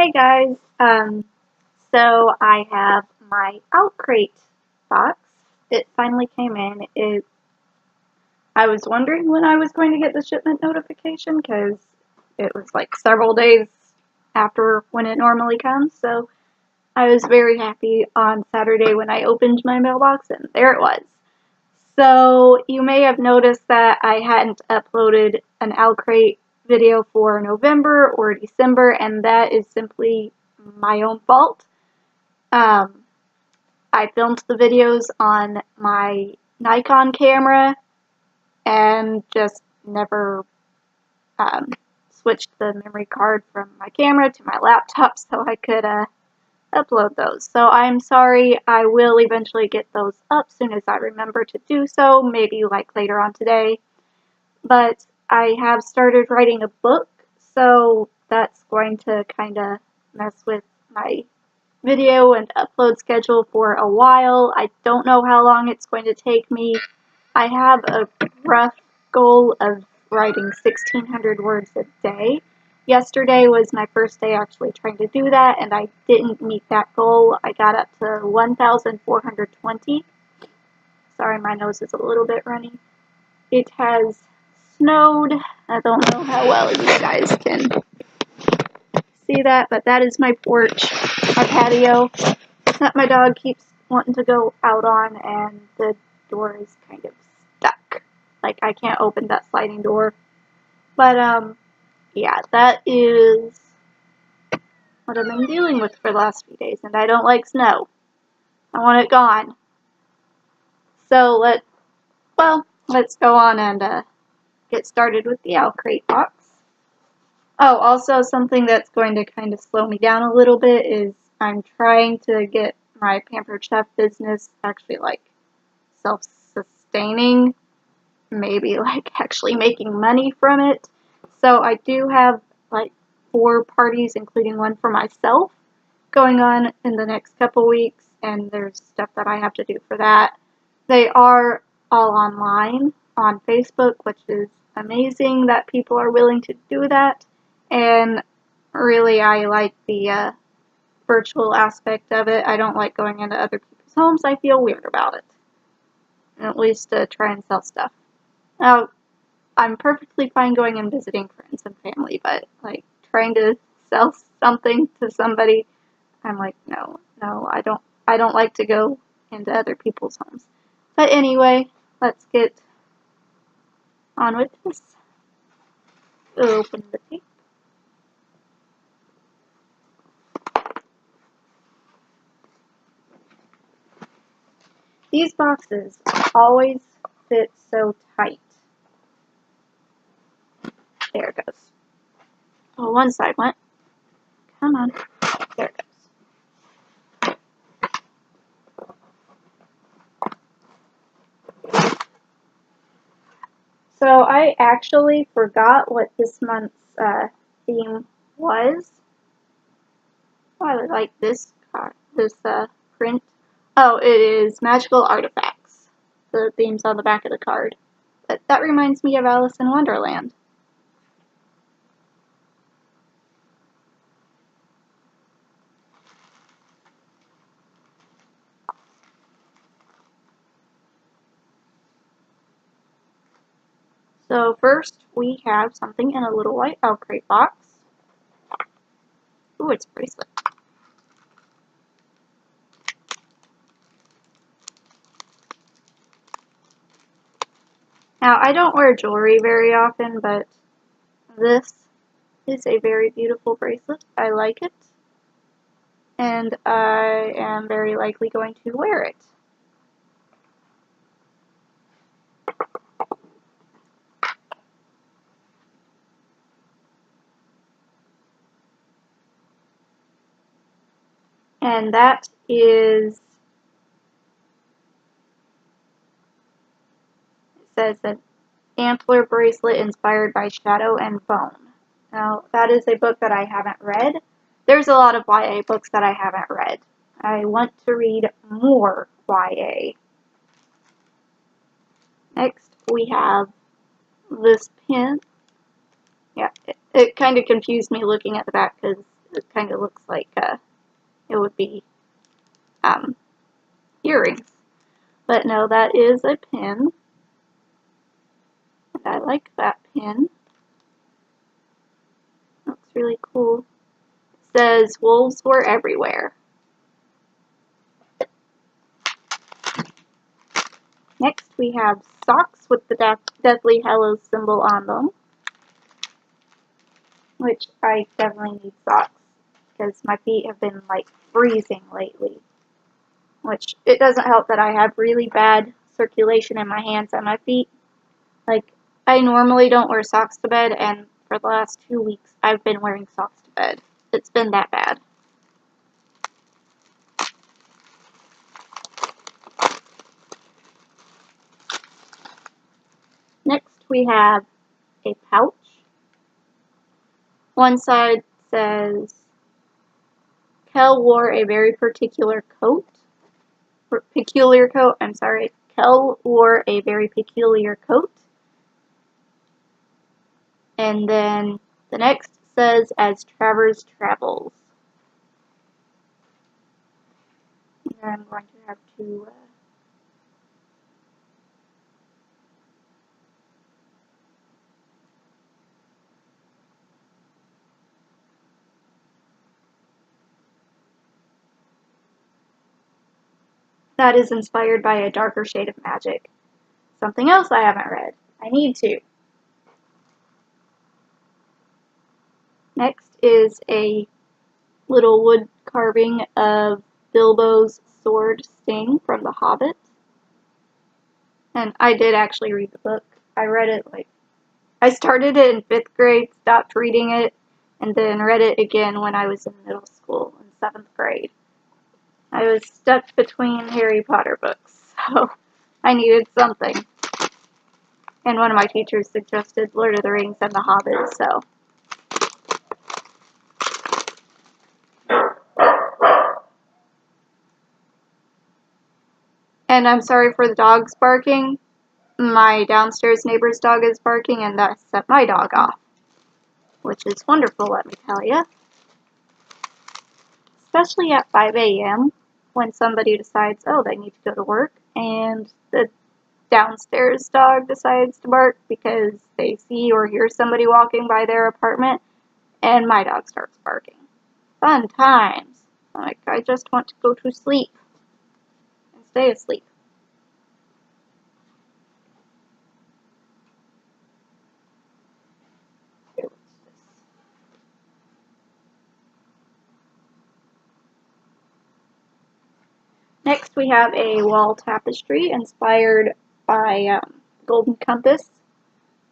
Hey guys, so I have my Owlcrate box. It finally came in. I was wondering when I was going to get the shipment notification because it was like several days after when it normally comes. So I was very happy on Saturday when I opened my mailbox and there it was. So you may have noticed that I hadn't uploaded an Owlcrate video for November or December, and that is simply my own fault. I filmed the videos on my Nikon camera and just never switched the memory card from my camera to my laptop so I could upload those. So I'm sorry. I will eventually get those up soon as I remember to do so, maybe like later on today. But I have started writing a book, so that's going to kind of mess with my video and upload schedule for a while. I don't know how long it's going to take me. I have a rough goal of writing 1,600 words a day. Yesterday was my first day actually trying to do that, and I didn't meet that goal. I got up to 1,420. Sorry, my nose is a little bit runny. It has snowed. I don't know how well you guys can see that, but that is my porch, our patio, that my dog keeps wanting to go out on, and the door is kind of stuck. Like, I can't open that sliding door. But, yeah, that is what I've been dealing with for the last few days, and I don't like snow. I want it gone. So, let's go on and, get started with the Owlcrate box. Oh, also something that's going to kind of slow me down a little bit is I'm trying to get my Pampered Chef business actually like self-sustaining, maybe like actually making money from it. So I do have like 4 parties, including one for myself, going on in the next couple weeks, and there's stuff that I have to do for that. They are all online on Facebook, which is amazing that people are willing to do that. And really, I like the virtual aspect of it. I don't like going into other people's homes. I feel weird about it. At least to try and sell stuff. Now, I'm perfectly fine going and visiting friends and family, but like trying to sell something to somebody, I'm like, no, I don't like to go into other people's homes. But anyway, let's get on with this. Open the tape. These boxes always fit so tight. There it goes. Oh, one side went. Come on. There it goes. So I actually forgot what this month's theme was. Oh, I like this card, this print. Oh, it is magical artifacts. The theme's on the back of the card. But that reminds me of Alice in Wonderland. So first we have something in a little white Owlcrate box. Ooh, it's a bracelet. Now, I don't wear jewelry very often, but this is a very beautiful bracelet. I like it, and I am very likely going to wear it. And that is, it says an antler bracelet inspired by Shadow and Bone. Now, that is a book that I haven't read. There's a lot of YA books that I haven't read. I want to read more YA. Next, we have this pin. Yeah, it kind of confused me looking at the back because It kind of looks like it would be earrings. But no, that is a pin. And I like that pin. Looks really cool. It says, "Wolves were everywhere." Next we have socks with the Deathly Hallows symbol on them. Which I definitely need socks. Because my feet have been like freezing lately. Which, it doesn't help that I have really bad circulation in my hands and my feet. Like, I normally don't wear socks to bed, and for the last 2 weeks, I've been wearing socks to bed. It's been that bad. Next, we have a pouch. One side says, Kel wore a very peculiar coat. Kel wore a very peculiar coat. And then the next says, as Travers travels. And I'm going to have to that is inspired by a darker shade of magic. Something else I haven't read. I need to. Next is a little wood carving of Bilbo's sword sting from The Hobbit. And I did actually read the book. I read it I started it in 5th grade, stopped reading it, and then read it again when I was in middle school in 7th grade. I was stuck between Harry Potter books, so I needed something. And one of my teachers suggested Lord of the Rings and The Hobbit, so. And I'm sorry for the dogs barking. My downstairs neighbor's dog is barking, and that set my dog off. Which is wonderful, let me tell you. Especially at 5 a.m. when somebody decides, oh, they need to go to work, and the downstairs dog decides to bark because they see or hear somebody walking by their apartment, and my dog starts barking. Fun times. Like, I just want to go to sleep and stay asleep. Here, what's this? Next, we have a wall tapestry inspired by Golden Compass.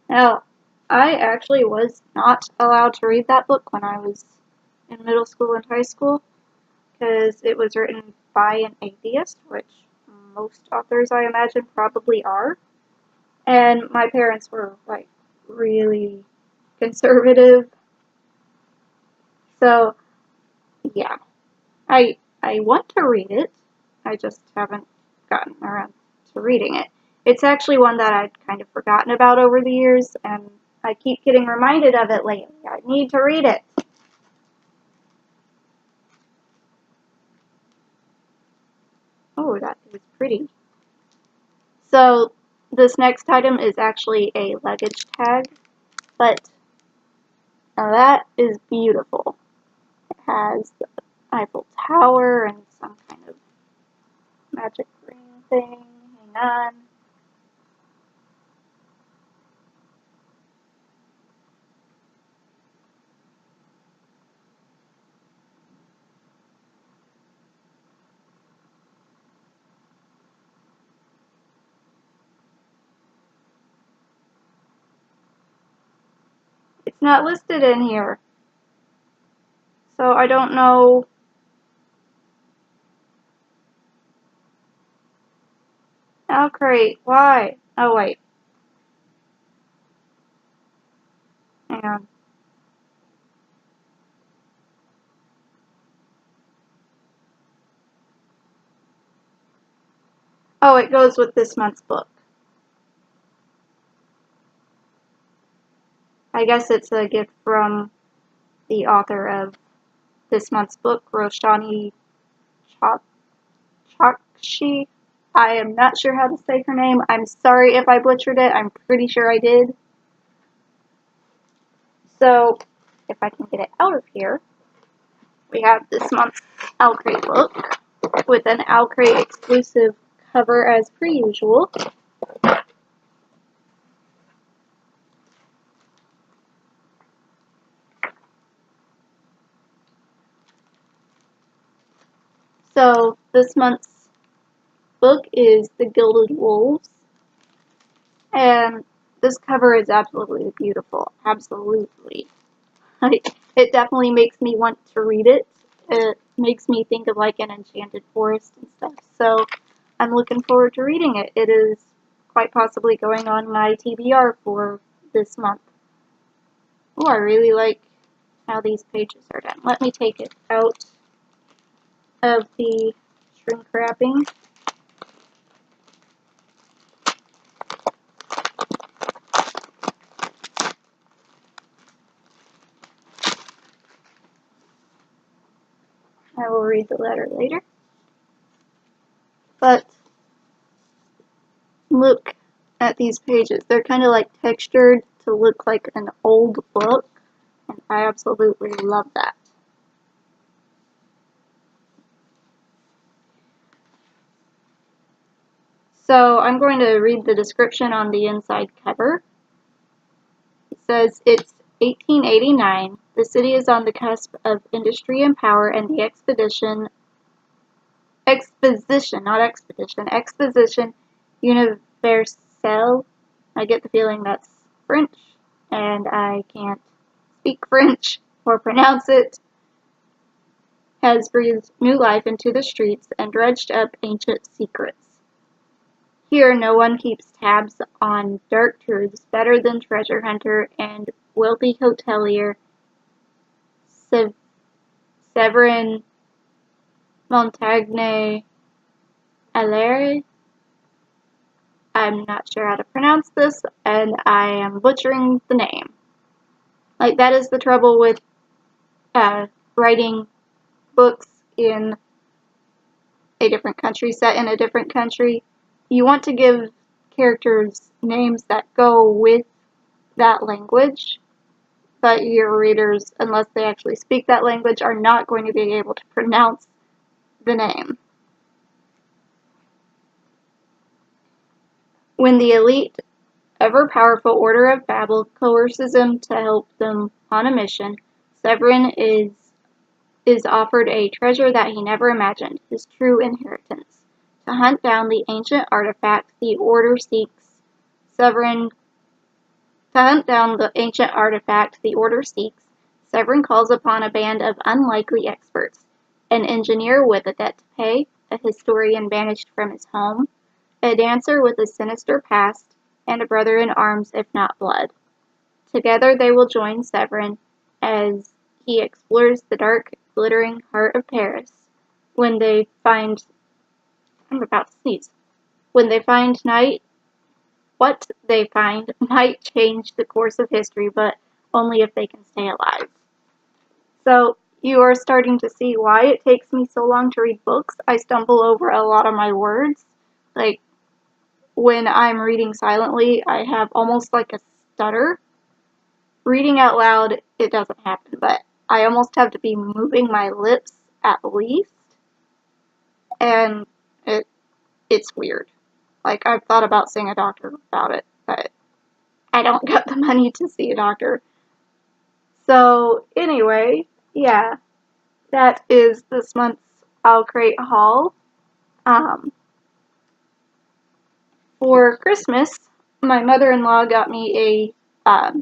Now, I actually was not allowed to read that book when I was in middle school and high school because it was written by an atheist, which most authors, I imagine, probably are. And my parents were, like, really conservative. So, yeah. I want to read it. I just haven't gotten around to reading it. It's actually one that I'd kind of forgotten about over the years, and I keep getting reminded of it lately. I need to read it. Oh, that is pretty. So, this next item is actually a luggage tag, but that is beautiful. It has the Eiffel Tower and some kind of magic ring thing. Hang on. It's not listed in here. So I don't know. Owlcrate, why? Oh, wait. Hang on. Oh, it goes with this month's book. I guess it's a gift from the author of this month's book, Roshani Chokshi. I am not sure how to say her name. I'm sorry if I butchered it. I'm pretty sure I did. So, if I can get it out of here, we have this month's Owlcrate book with an Owlcrate exclusive cover as per usual. So, this month's book is The Gilded Wolves, and this cover is absolutely beautiful. Absolutely. It definitely makes me want to read it. It makes me think of like an enchanted forest and stuff. So I'm looking forward to reading it. It is quite possibly going on my TBR for this month. Oh, I really like how these pages are done. Let me take it out of the shrink wrapping. I will read the letter later. But look at these pages. They're kind of like textured to look like an old book, and I absolutely love that. So I'm going to read the description on the inside cover. It says, it's 1889. The city is on the cusp of industry and power, and the Exposition Universelle. I get the feeling that's French, and I can't speak French or pronounce it, has breathed new life into the streets and dredged up ancient secrets. Here, no one keeps tabs on dark truths better than treasure hunter and wealthy hotelier Severin Montagne Allaire. I'm not sure how to pronounce this, and I am butchering the name. Like, that is the trouble with writing books in a different country, set in a different country. You want to give characters names that go with that language, but your readers, unless they actually speak that language, are not going to be able to pronounce the name. When the elite, ever-powerful Order of Babel coerces him to help them on a mission, Severin is offered a treasure that he never imagined, his true inheritance. To hunt down the ancient artifact the Order seeks, Severin calls upon a band of unlikely experts, an engineer with a debt to pay, a historian banished from his home, a dancer with a sinister past, and a brother in arms if not blood. Together they will join Severin as he explores the dark, glittering heart of Paris. When they find what they find might change the course of history, but only if they can stay alive. So you are starting to see why it takes me so long to read books. I stumble over a lot of my words. Like, when I'm reading silently, I have almost like a stutter. Reading out loud, it doesn't happen, but I almost have to be moving my lips at least, and it's weird. Like, I've thought about seeing a doctor about it, but I don't got the money to see a doctor. So, anyway, yeah, that is this month's Owlcrate haul. For Christmas, my mother-in-law got me a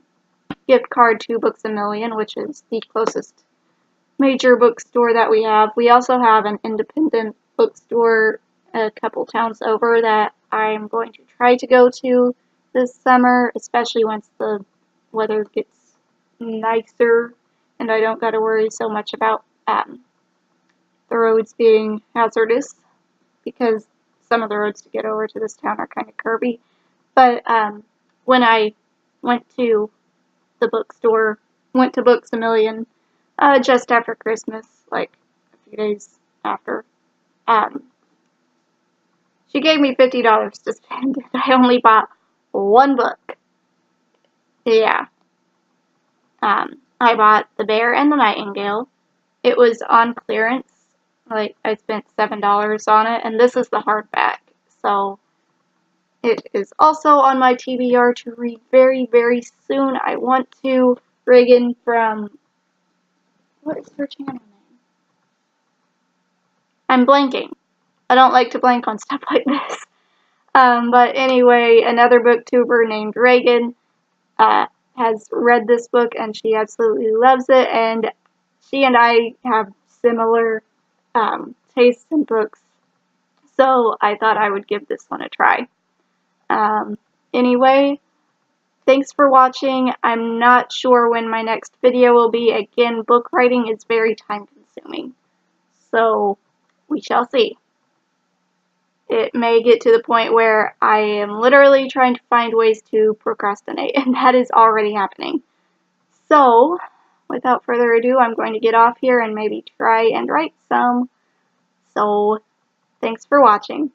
gift card to Books A Million, which is the closest major bookstore that we have. We also have an independent bookstore a couple towns over that I'm going to try to go to this summer, especially once the weather gets nicer and I don't got to worry so much about the roads being hazardous, because some of the roads to get over to this town are kind of curvy. But when I went to Books A Million just after Christmas, like a few days after. She gave me $50 to spend, and I only bought one book. Yeah. I bought The Bear and the Nightingale. It was on clearance. Like, I spent $7 on it, and this is the hardback. So, it is also on my TBR to read very, very soon. I want to. Reagan from... What is her channel name? I'm blanking. I don't like to blank on stuff like this. But anyway, another booktuber named Reagan has read this book, and she absolutely loves it, and she and I have similar tastes in books, so I thought I would give this one a try. Anyway, thanks for watching. I'm not sure when my next video will be. Again, book writing is very time consuming, so we shall see. It may get to the point where I am literally trying to find ways to procrastinate, and that is already happening. So, without further ado, I'm going to get off here and maybe try and write some. So, thanks for watching.